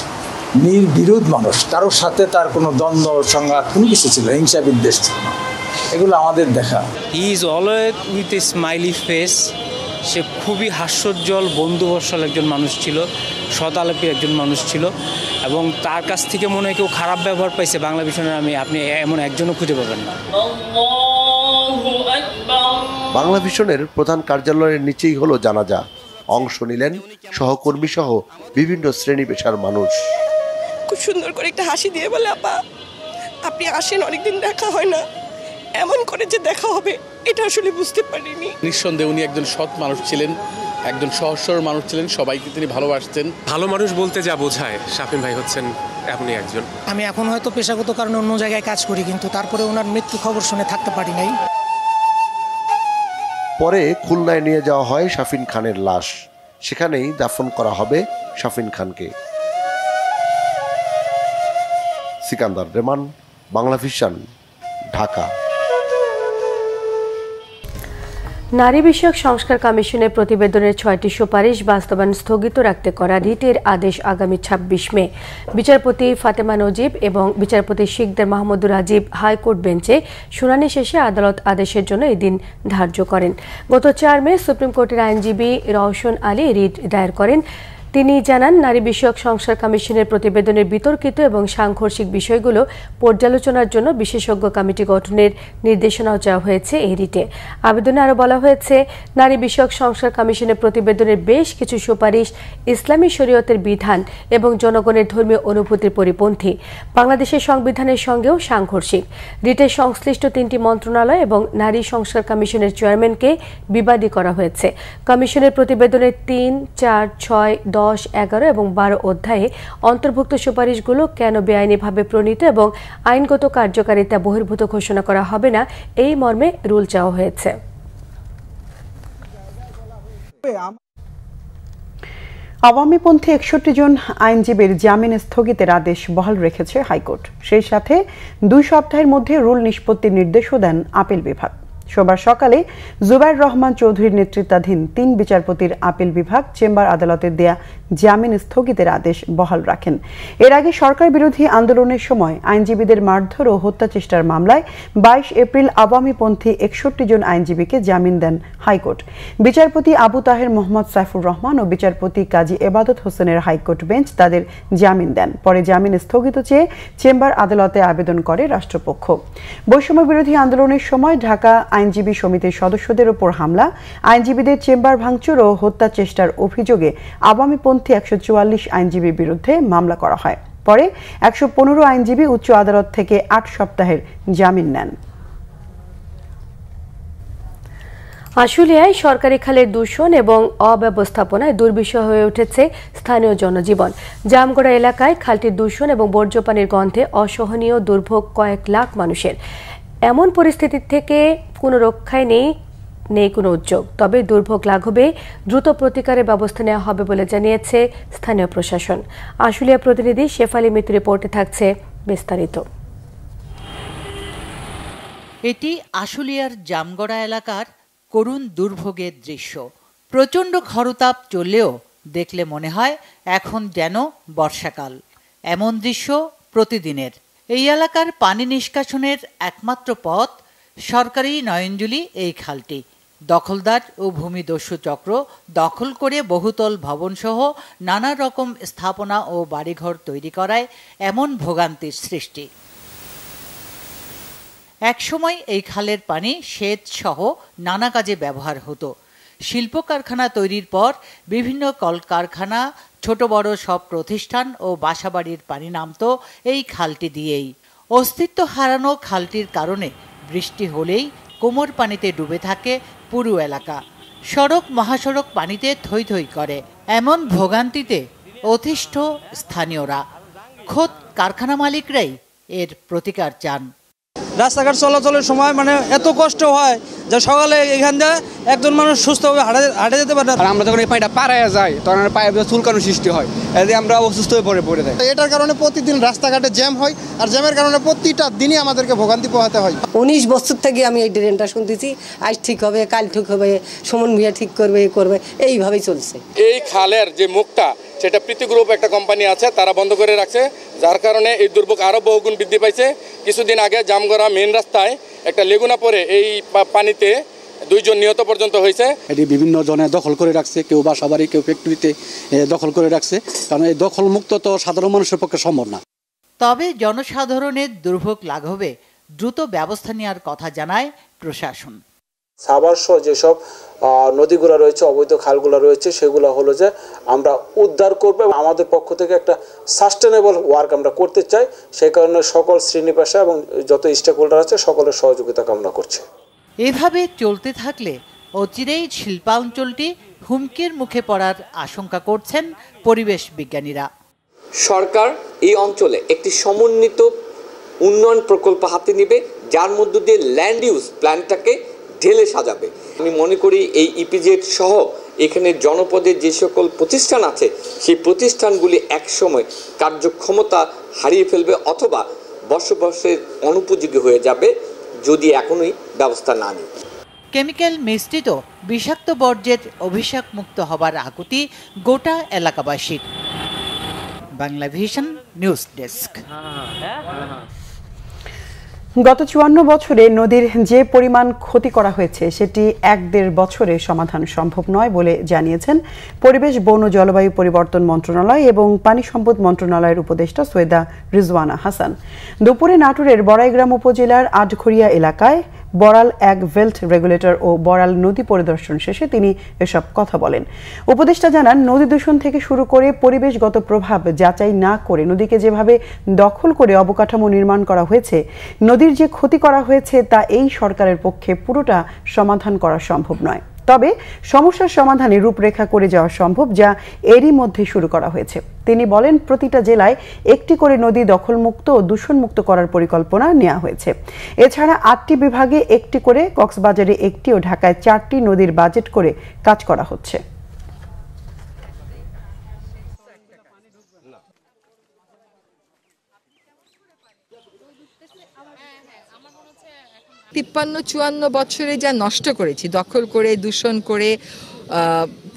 নির্বিরোধ মানুষ, কারোর সাথে তার কোনো দ্বন্দ্ব সংঘাত কোনো কিছু ছিল, হিংসা বিদ্বেষ ছিল না। এগুলো আমাদের দেখা।
He is always with a smiley face. সে খুবই হাস্যোজ্জ্বল, বন্ধুবৎসল একজন মানুষ ছিল, সদালাপী একজন মানুষ ছিল, এবং তার কাছ থেকে মনে হয় কেউ খারাপ ব্যবহার পাইছে বাংলা ভিশনের আপনি এমন একজনও খুঁজে পাবেন না।
বাংলা ভিশনের প্রধান কার্যালয়ের নিচেই হলো জানাজা। অংশ নিলেন সহকর্মী সহ বিভিন্ন শ্রেণী পেশার মানুষ।
খুব সুন্দর করে একটা হাসি দিয়ে বলে, আপা আপনি আসেন, অনেকদিন দেখা হয় না, এমন করে যে দেখা হবে এটা আসলে বুঝতে পারিনি।
নিঃসন্দেহে উনি একজন সৎ মানুষ ছিলেন, একজন সহজ সরল মানুষ ছিলেন, সবাইকে তিনি ভালোবাসতেন।
ভালো মানুষ বলতে যা বোঝায় শাফিন ভাই হচ্ছেন এমনই একজন।
আমি এখন হয়তো পেশাগত কারণে অন্য জায়গায় কাজ করি, কিন্তু তারপরে ওনার মৃত্যু খবর শুনে থাকতে পারি নাই।
পরে খুলনায় নিয়ে যাওয়া হয় শাফিন খানের লাশ। সেখানেই দাফন করা হবে শাফিন খানকে। সিকান্দার রেমান, বাংলা ভিশন, ঢাকা।
নারী বিষয়ক সংস্কার কমিশনের প্রতিবেদনের 6টি সুপারিশ বাস্তবায়ন স্থগিত রাখতে করা রিটের আদেশ আগামী 26 মে বিচারপতি ফাতেমা নজিব এবং বিচারপতি শিকদার মাহমুদুর রাজীব হাইকোর্ট বেঞ্চে শুনানি শেষে আদালত আদেশের জন্য এই দিন ধার্য করেন। গত 4 মে সুপ্রিম কোর্টের আইনজীবী রওশন আলী রিট দায়ের করেন। তিনি জানান, নারী বিষয়ক সংস্কার কমিশনের প্রতিবেদনের বিতর্কিত এবং সাংঘর্ষিক বিষয়গুলো পর্যালোচনার জন্য বিশেষজ্ঞ কমিটি গঠনের নির্দেশনাও চাওয়া হয়েছে এই রিটে। আবেদনে আরও বলা হয়েছে, নারী বিষয়ক সংস্কার কমিশনের প্রতিবেদনের বেশ কিছু সুপারিশ ইসলামী শরীয়তের বিধান এবং জনগণের ধর্মীয় অনুভূতির পরিপন্থী, বাংলাদেশের সংবিধানের সঙ্গেও সাংঘর্ষিক। রিটের সংশ্লিষ্ট 3টি মন্ত্রণালয় এবং নারী সংস্কার কমিশনের চেয়ারম্যানকে বিবাদী করা হয়েছে। কমিশনের প্রতিবেদনের 3, 4, 6, 10, 11 এবং 12 অধ্যায়ে অন্তর্ভুক্ত সুপারিশগুলো কেন বেআইনিভাবে প্রণীত এবং আইনগত কার্যকারিতা বহির্ভূত ঘোষণা করা হবে না, এই মর্মে রুল চাওয়া হয়েছে।
আওয়ামীপন্থী 61 জন আইনজীবীর জামিন স্থগিতের আদেশ বহাল রেখেছে হাইকোর্ট। সেই সাথে 2 সপ্তাহের মধ্যে রুল নিষ্পত্তির নির্দেশও দেন আপিল বিভাগ। সোমবার সকালে জুবাইর রহমান চৌধুরীর নেতৃত্বাধীন 3 বিচারপতির আপিল বিভাগ চেম্বার আদালতের দেয়া জামিন স্থগিতের আদেশ বহাল রাখেন। এর আগে সরকার বিরোধী আন্দোলনের সময় আইনজীবীদের মারধর ও হত্যা চেষ্টার মামলায় 22 এপ্রিল আওয়ামীপন্থী 61 জন আইনজীবীকে জামিন দেন হাইকোর্ট। বিচারপতি আবু তাহের মোহাম্মদ সাইফুর রহমান ও বিচারপতি কাজী এবাদত হোসেনের হাইকোর্ট বেঞ্চ তাদের জামিন দেন। পরে জামিন স্থগিত চেয়ে চেম্বার আদালতে আবেদন করে রাষ্ট্রপক্ষ। বৈষম্য বিরোধী আন্দোলনের সময় ঢাকা আইনজীবী সমিতির সদস্যদের উপর হামলা, আইনজীবীদের চেম্বার ভাঙচুর ও হত্যা চেষ্টার অভিযোগে আওয়ামীপন্থী 144 আইনজীবীর বিরুদ্ধে মামলা করা হয়। পরে 115 আইনজীবী উচ্চ আদালত থেকে 8 সপ্তাহের জামিন নেন।
আশুলিয়ায় সরকারি খালের দূষণ এবং অব্যবস্থাপনায় দুর্বিষহ হয়ে উঠেছে স্থানীয় জনজীবন। জামগড়া এলাকায় খালটির দূষণ এবং বর্জ্য পানির গন্ধে অসহনীয় দুর্ভোগ কয়েক লাখ মানুষের। এমন পরিস্থিতি থেকে কোনো রক্ষায় নেই কোনো উদ্যোগ। তবে দুর্ভোগ লাঘবে দ্রুত প্রতিকারের ব্যবস্থা নেওয়া হবে বলে জানিয়েছে স্থানীয় প্রশাসন। আশুলিয়া প্রতিনিধি শেফালি মিত্র রিপোর্টে থাকছে বিস্তারিত।
এটি আশুলিয়ার জামগড়া এলাকার করুণ দুর্ভোগের দৃশ্য। প্রচণ্ড খরতাপ চললেও দেখলে মনে হয় এখন যেন বর্ষাকাল। এমন দৃশ্য প্রতিদিনের। এই এলাকার পানি নিষ্কাশনের একমাত্র পথ সরকারি নয়নজুলি এই খালটি। দখলদার ও ভূমিদস্যু চক্র দখল করে বহুতল ভবনসহ নানা রকম স্থাপনা ও বাড়িঘর তৈরি করায় এমন ভোগান্তির সৃষ্টি। একসময় এই খালের পানি সেচ সহ নানা কাজে ব্যবহার হতো। শিল্প কারখানা তৈরির পর বিভিন্ন কলকারখানা, ছোট বড় সব প্রতিষ্ঠান ও বাসাবাড়ির পানি নামত এই খালটি দিয়েই। অস্তিত্ব হারানো খালটির কারণে বৃষ্টি হলেই কোমর পানিতে ডুবে থাকে পুরো এলাকা। সড়ক মহাসড়ক পানিতে থই থই করে। এমন ভোগান্তিতে অতিষ্ঠ স্থানীয়রা। খোদ কারখানা মালিকরাই এর প্রতিকার চান।
রাস্তাঘাট চলাচলের সময় এত কষ্ট হয় যে সকালে এখান দিয়ে একজন মানুষ সুস্থভাবে হাঁটে যেতে পারে না।
আর আমরা যখন এই পানিটা পাড়ায় যাই তখন পায়ে চুলকানোর সৃষ্টি হয়, এতে আমরা অসুস্থ হয়ে পড়ে যাই।
এটার কারণে প্রতিদিন রাস্তাঘাটে জ্যাম হয়, আর জ্যামের কারণে প্রতিটা দিনই আমাদেরকে ভোগান্তি পোহাতে হয়।
19 বছর থেকে আমি এই ড্রেনটা শুনতেছি, আজ ঠিক হবে, কাল ঠিক হবে, সুমন ভূঁইয়া ঠিক করবে, এইভাবেই চলছে।
এই খালের যে মুখটা সেটা প্রীতি গ্রুপ একটা কোম্পানি আছে, তারা বন্ধ করে রাখছে, যার কারণে এই দুর্ভোগ আরও বহুগুণ বৃদ্ধি পাইছে। কিছুদিন আগে জামগড়া মেন রাস্তায় একটা লেগুনা পরে এই পানিতে 2 জন নিহত পর্যন্ত হয়েছে।
এটি বিভিন্ন জনে দখল করে রাখছে, কেউ বাসাবাড়ি, কেউ ফ্যাক্টরিতে দখল করে রাখছে, কারণ এই দখল মুক্ত তো সাধারণ মানুষের পক্ষে সম্ভব না।
তবে জনসাধারণের দুর্ভোগ লাঘবে দ্রুত ব্যবস্থা নেওয়ার কথা জানায় প্রশাসন।
সাভার সহ যেসব নদীগুলো রয়েছে, অবৈধ খালগুলো রয়েছে, সেগুলো হলো যে আমরা উদ্ধার করবো। আমাদের পক্ষ থেকে একটা সাস্টেনেবল ওয়ার্ক আমরা করতে চাই, সেই কারণে সকল শ্রেণী পেশা এবং যত স্টেক হোল্ডার আছে সকলের সহযোগিতা কামনা করছে।
এভাবে চলতে থাকলে অচিরেই শিল্পাঞ্চলটি হুমকির মুখে পড়ার আশঙ্কা করছেন পরিবেশ বিজ্ঞানীরা।
সরকার এই অঞ্চলে একটি সমন্বিত উন্নয়ন প্রকল্প হাতে নেবে, যার মধ্য দিয়ে ল্যান্ড ইউজ প্ল্যানটাকে ঢেলে সাজাবে। আমি মনে করি এই ইপিজেড সহ এখানে জনপদের যে সকল প্রতিষ্ঠান আছে সেই প্রতিষ্ঠানগুলি একসময় কার্যক্ষমতা হারিয়ে ফেলবে অথবা বসবাসের অনুপযোগী হয়ে যাবে যদি এখনই ব্যবস্থা না নিই।
কেমিক্যাল মিশ্রিত বিষাক্ত বর্জ্যের অভিশাপ মুক্ত হবার আকুতি গোটা এলাকাবাসীর। Bangla vision news desk.
গত 54 বছরে নদীর যে পরিমাণ ক্ষতি করা হয়েছে সেটি 1-1.5 বছরে সমাধান সম্ভব নয় বলে জানিয়েছেন পরিবেশ, বন ও জলবায়ু পরিবর্তন মন্ত্রণালয় এবং পানি সম্পদ মন্ত্রণালয়ের উপদেষ্টা সৈয়দা রিজওয়ানা হাসান। দুপুরে নাটোরের বড়াইগ্রাম উপজেলার আটঘরিয়া এলাকায় বড়াল 1 ভেল্ট রেগুলেটর ও বড়াল নদী পরিদর্শন শেষে তিনি এসব কথা বলেন। উপদেষ্টা জানান, নদী দূষণ থেকে শুরু করে পরিবেশগত প্রভাব যাচাই না করে নদীকে যেভাবে দখল করে অবকাঠামো নির্মাণ করা হয়েছে, নদীর যে ক্ষতি করা হয়েছে তা এই সরকারের পক্ষে পুরোটা সমাধান করা সম্ভব নয়। তবে সমস্যার সমাধানে রূপরেখা করে যাওয়া সম্ভব, যা এরই মধ্যে শুরু করা হয়েছে। তিনি বলেন, প্রতিটা জেলায় একটি করে নদী দখলমুক্ত ও দূষণমুক্ত করার পরিকল্পনা নেওয়া হয়েছে। এছাড়া 8টি বিভাগে একটি করে, কক্সবাজারে 1টি ও ঢাকায় 4টি নদীর বাজেট করে কাজ করা হচ্ছে।
53-54 বছরে যা নষ্ট করেছি, দখল করে, দূষণ করে,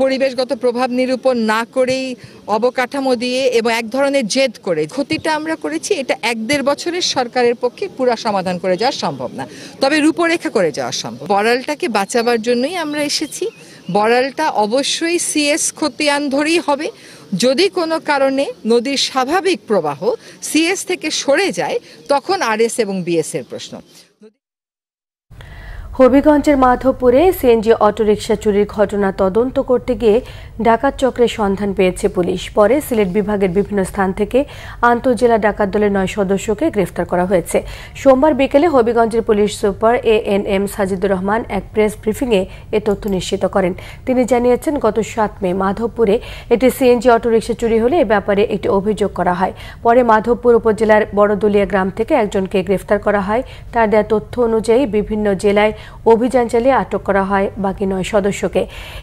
পরিবেশগত প্রভাব নিরূপণ না করেই অবকাঠামো দিয়ে এবং এক ধরনের জেদ করে ক্ষতিটা আমরা করেছি, এটা 1-1.5 বছরের সরকারের পক্ষে পুরো সমাধান করে যাওয়া সম্ভব না, তবে রূপরেখা করে যাওয়া সম্ভব। বড়ালটাকে বাঁচাবার জন্যই আমরা এসেছি। বড়ালটা অবশ্যই সিএস খতিয়ান ধরেই হবে। যদি কোনো কারণে নদীর স্বাভাবিক প্রবাহ সিএস থেকে সরে যায় তখন আরএস এবং বিএস এর প্রশ্ন।
হবিগঞ্জের মাধবপুরে সিএনজি অটোরিকশা চুরির ঘটনা তদন্ত করতে গিয়ে ডাকাত চক্রের সন্ধান পেয়েছে পুলিশ। পরে সিলেট বিভাগের বিভিন্ন স্থান থেকে আন্তঃজেলা ডাকাত দলের 9 সদস্যকে গ্রেফতার করা হয়েছে। সোমবার বিকেলে হবিগঞ্জের police super ANM Sajidur Rahman এক প্রেস ব্রিফিংয়ে এ তথ্য নিশ্চিত করেন। তিনি জানিয়েছেন, গত 7 মে মাধবপুরে একটি সিএনজি অটোরিকশা চুরি হলে এ ব্যাপারে একটি অভিযোগ করা হয়। পরে মাধবপুর উপজেলার বড়দুলিয়া গ্রাম থেকে একজনকে গ্রেফতার করা হয়। তার দেওয়া তথ্য অনুযায়ী বিভিন্ন জেলায় অভিযান চালিয়ে আটক করা হয় বাকি 9 সদস্যকে।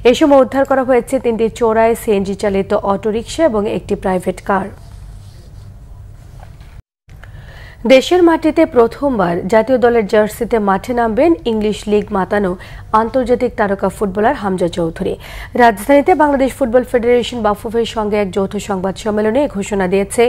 এ সময় উদ্ধার করা হয়েছে 3টি চোরাই সিএনজি চালিত অটোরিকশা এবং একটি প্রাইভেট কার। দেশের মাটিতে প্রথমবার জাতীয় দলের জার্সিতে মাঠে নামবেন ইংলিশ লিগ মাতানো আন্তর্জাতিক তারকা ফুটবলার হামজা চৌধুরী। রাজধানীতে বাংলাদেশ ফুটবল ফেডারেশন বাফুফের সঙ্গে এক যৌথ সংবাদ সম্মেলনে ঘোষণা দিয়েছে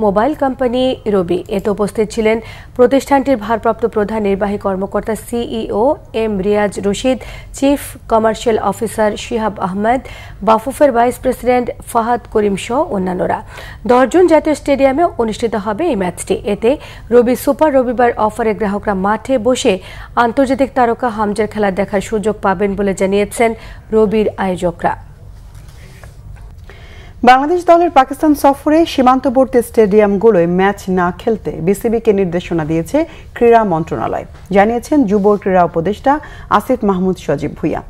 মোবাইল কোম্পানি রবি। এতে উপস্থিত ছিলেন প্রতিষ্ঠানটির ভারপ্রাপ্ত প্রধান নির্বাহী কর্মকর্তা CEO M Riaz Rashid, chief commercial officer Shihab Ahmed, বাফুফের ভাইস প্রেসিডেন্ট ফাহাদ করিম সহ অন্যান্যরা। 10 জুন জাতীয় স্টেডিয়ামে অনুষ্ঠিত হবে এই ম্যাচটি। এতে রবি সুপার রবিবার অফারে গ্রাহকরা মাঠে বসে আন্তর্জাতিক তারকা হামজার খেলা দেখার সুযোগ পাবেন বলে জানিয়েছেন রবির আয়োজকরা।
বাংলাদেশ দলের পাকিস্তান সফরে সীমান্তবর্তী স্টেডিয়ামগুলোয় ম্যাচ না খেলতে বিসিবিকে নির্দেশনা দিয়েছে ক্রীড়া মন্ত্রণালয়, জানিয়েছেন যুব ক্রীড়া উপদেষ্টা আসিফ মাহমুদ সজীব ভুঁইয়া।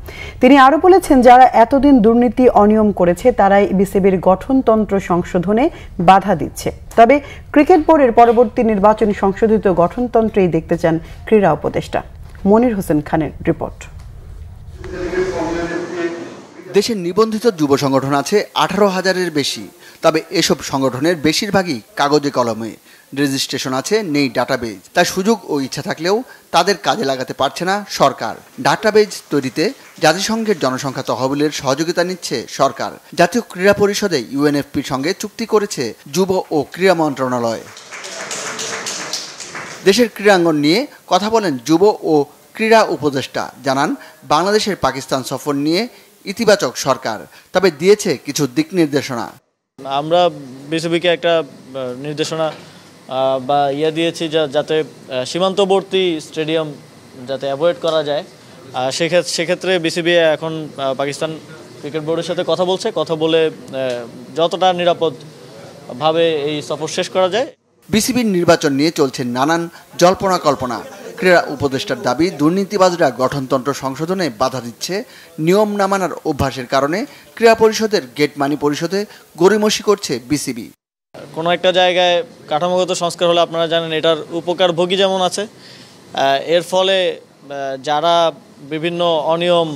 তিনি আরও বলেছেন, যারা এতদিন দুর্নীতি অনিয়ম করেছে তারাই বিসিবির গঠনতন্ত্র সংশোধনে বাধা দিচ্ছে। তবে ক্রিকেট বোর্ডের পরবর্তী নির্বাচনী সংশোধিত গঠনতন্ত্রেই দেখতে চান ক্রীড়া উপদেষ্টা। মনির হোসেন খানের রিপোর্ট।
দেশের নিবন্ধিত যুব সংগঠন আছে 18,000-এর বেশি, তবে এসব সংগঠনের বেশিরভাগই কাগজে কলমে। রেজিস্ট্রেশন আছে, নেই ডাটাবেজ। তাই সুযোগ ও ইচ্ছা থাকলেও তাদের কাজে লাগাতে পারছে না সরকার। ডাটাবেজ তৈরিতে জাতিসংঘের জনসংখ্যা তহবিলের সহযোগিতা নিচ্ছে সরকার। জাতীয় ক্রীড়া পরিষদে ইউএনএফপির সঙ্গে চুক্তি করেছে যুব ও ক্রীড়া মন্ত্রণালয়। দেশের ক্রীড়াঙ্গন নিয়ে কথা বলেন যুব ও ক্রীড়া উপদেষ্টা। জানান, বাংলাদেশের পাকিস্তান সফর নিয়ে ইতিবাচক সরকার, তবে দিয়েছে কিছু দিক নির্দেশনা।
আমরা বিসিবিকে একটা নির্দেশনা বা দিয়েছি যাতে সীমান্তবর্তী স্টেডিয়াম যাতে অ্যাভয়েড করা যায়। সেক্ষেত্রে বিসিবি এখন পাকিস্তান ক্রিকেট বোর্ডের সাথে কথা বলে যতটা নিরাপদভাবে এই সফর শেষ করা যায়।
বিসিবির নির্বাচন নিয়ে চলছে নানান জল্পনা কল্পনা। ক্রীড়া উপদেষ্টার দাবি, দুর্নীতিবাজরা গঠনতন্ত্র সংশোধনে বাধা দিচ্ছে। নিয়ম না মানার অভ্যাসের কারণে ক্রীড়া পরিষদের গেট মানি পরিশোধে গড়িমসি করছে বিসিবি।
কোনো একটা জায়গায় কাঠামোগত সংস্কার হলে আপনারা জানেন এটার উপকারভোগী যেমন আছে, এর ফলে যারা বিভিন্ন অনিয়ম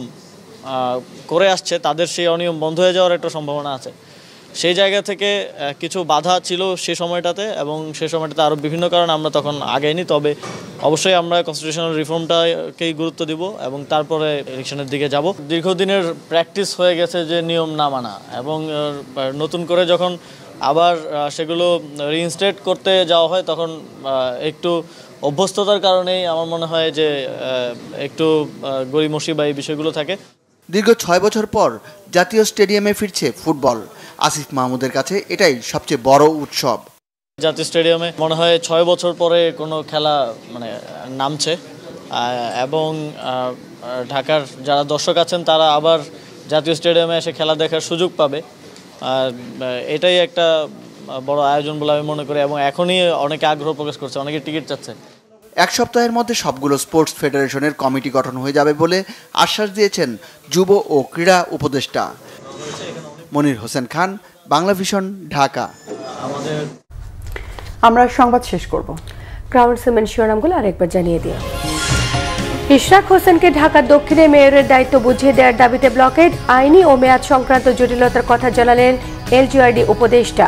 করে আসছে তাদের সেই অনিয়ম বন্ধ হয়ে যাওয়ার একটা সম্ভাবনা আছে। সেই জায়গা থেকে কিছু বাধা ছিল সে সময়টাতে, এবং সে সময়টাতে আরও বিভিন্ন কারণে আমরা তখন আগাইনি। তবে অবশ্যই আমরা কনস্টিটিউশনাল রিফর্মটাকেই গুরুত্ব দিব এবং তারপরে ইলেকশনের দিকে যাব। দীর্ঘদিনের প্র্যাকটিস হয়ে গেছে যে নিয়ম না মানা, এবং নতুন করে যখন আবার সেগুলো রিইনস্টেট করতে যাওয়া হয় তখন একটু অভ্যস্ততার কারণেই আমার মনে হয় যে একটু গড়িমসি বা এই বিষয়গুলো থাকে।
দীর্ঘ 6 বছর পর জাতীয় স্টেডিয়ামে ফিরছে ফুটবল। আসিফ মাহমুদের কাছে এটাই সবচেয়ে বড় উৎসব।
জাতীয় স্টেডিয়ামে মনে হয় 6 বছর পরে কোনো খেলা নামছে, এবং ঢাকার যারা দর্শক আছেন তারা আবার জাতীয় স্টেডিয়ামে এসে খেলা দেখার সুযোগ পাবে। এটাই একটা বড় আয়োজন বলে আমি মনে করি, এবং এখনই অনেকে আগ্রহ প্রকাশ করছে, অনেকে টিকিট চাচ্ছে।
1 সপ্তাহের মধ্যে সবগুলো স্পোর্টস ফেডারেশনের কমিটি গঠন হয়ে যাবে বলে আশ্বাস দিয়েছেন যুব ও ক্রীড়া উপদেষ্টা। মনির হোসেন খান, বাংলা ভিশন, ঢাকা।
আমরা সংবাদ শেষ করব।
ক্রাউন সিমেন্ট শিরোনামগুলো আরেকবার জানিয়ে দিই। ইশরাক হোসেনকে ঢাকা দক্ষিণে মেয়রের দায়িত্ব বুঝিয়ে দেওয়ার দাবিতে ব্লকেড, আইনি ও মেয়াদ সংক্রান্ত জটিলতার কথা জানালেন এলজিআরডি উপদেষ্টা।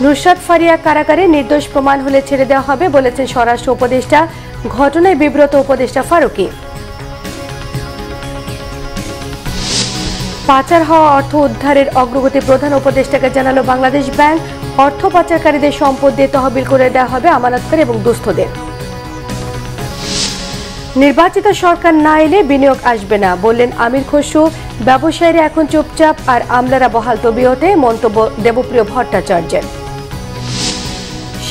নুসরাত ফারিয়া কারাগারে নির্দোষ প্রমাণ হলে ছেড়ে দেওয়া হবে বলেছেন স্বরাষ্ট্র উপদেষ্টা। ঘটনায় বিব্রত উপদেষ্টা ফারুকী। পাচার হওয়া অর্থ উদ্ধারের অগ্রগতি প্রধান উপদেষ্টাকে জানালো বাংলাদেশ ব্যাংক। অর্থ পাচারকারীদের সম্পদ দিয়ে তহবিল করে দেওয়া হবে আমানতকারী এবং দুস্থদের। নির্বাচিত সরকার না এলে বিনিয়োগ আসবে না বললেন আমির খসরু। ব্যবসায়ীরা এখন চুপচাপ আর আমলারা বহাল তবিয়তে, মন্তব্য দেবপ্রিয় ভট্টাচার্যের।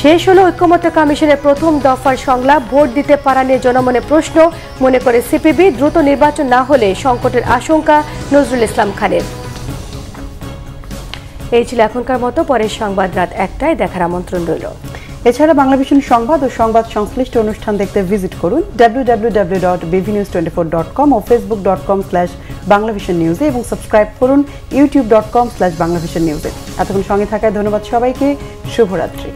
শেষ হলো ঐক্যমত্য কমিশনের প্রথম দফার সংলাপ। ভোট দিতে পারা নিয়ে জনমনে প্রশ্ন, মনে করে সিপিবি। দ্রুত নির্বাচন না হলে সংকটের আশঙ্কা নজরুল ইসলাম খানের। এই ছিল এখনকার মতো। পরের সংবাদ রাত 1টায় দেখার আমন্ত্রণ রইল।
এছাড়া বাংলা ভিশন সংবাদ ও সংবাদ সংশ্লিষ্ট অনুষ্ঠান দেখতে ভিজিট করুন www.bvnews24.com ও facebook.com/banglavisionnews এবং সাবস্ক্রাইব করুন youtube.com/banglavisionnews। এতক্ষণ সঙ্গে থাকায় ধন্যবাদ সবাইকে। শুভরাত্রি।